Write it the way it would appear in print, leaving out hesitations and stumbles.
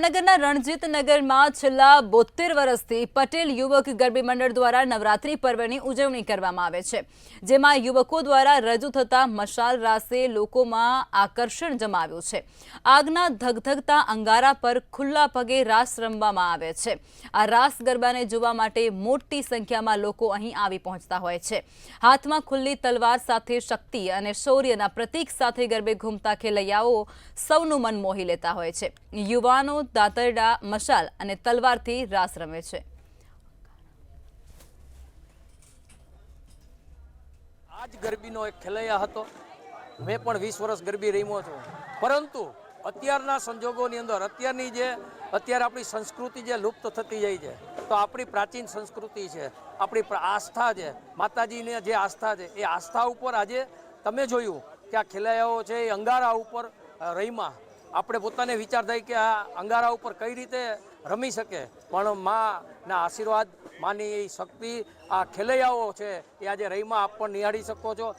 જામનગરના રણજીત નગરમાં છેલ્લા 72 વર્ષથી પટેલ યુવક ગરબી મંડળ દ્વારા નવરાત્રી પર્વની ઉજવણી કરવામાં આવે છે, જેમાં યુવકો દ્વારા રજૂ થતા મશાલ રાસે લોકોમાં આકર્ષણ જમાવ્યું છે। આગના ધગધગતા અંગારા પર ખુલ્લા પગે રાસ રમવામાં આવે છે। આ રાસ ગરબાને જોવા માટે મોટી સંખ્યામાં લોકો અહીં આવી પહોંચતા હોય છે। હાથમાં ખુલ્લી તલવાર સાથે શક્તિ અને શૌર્યના પ્રતીક સાથે ગરબે ઘૂમતા ખેલૈયાઓ સૌનું મન મોહી લેતા હોય છે। યુવાનો દાતરડા, મશાલ અને તલવારથી રાસ રમે છે। આજ ગરબીનો એક ખેલૈયા હતો। મેં પણ 20 વર્ષ ગરબી રમ્યો છું, પરંતુ અત્યારના સંજોગોની અંદર અત્યારે આપણી સંસ્કૃતિ જે લુપ્ત થતી જાય છે, તો આપણી પ્રાચીન સંસ્કૃતિ છે, આપણી આસ્થા છે, માતાજીની જે આસ્થા છે, એ આસ્થા ઉપર આજે તમે જોયું કે આ ખેલૈયાઓ છે એ અંગારા ઉપર રમ્યા। આપણે પોતાને વિચાર થાય કે આ અંગારા ઉપર કઈ રીતે રમી શકે, પણ માના આશીર્વાદ, માની શક્તિ આ ખેલૈયાઓ છે એ આજે રહીમાં આપ પણ નિહાળી શકો છો।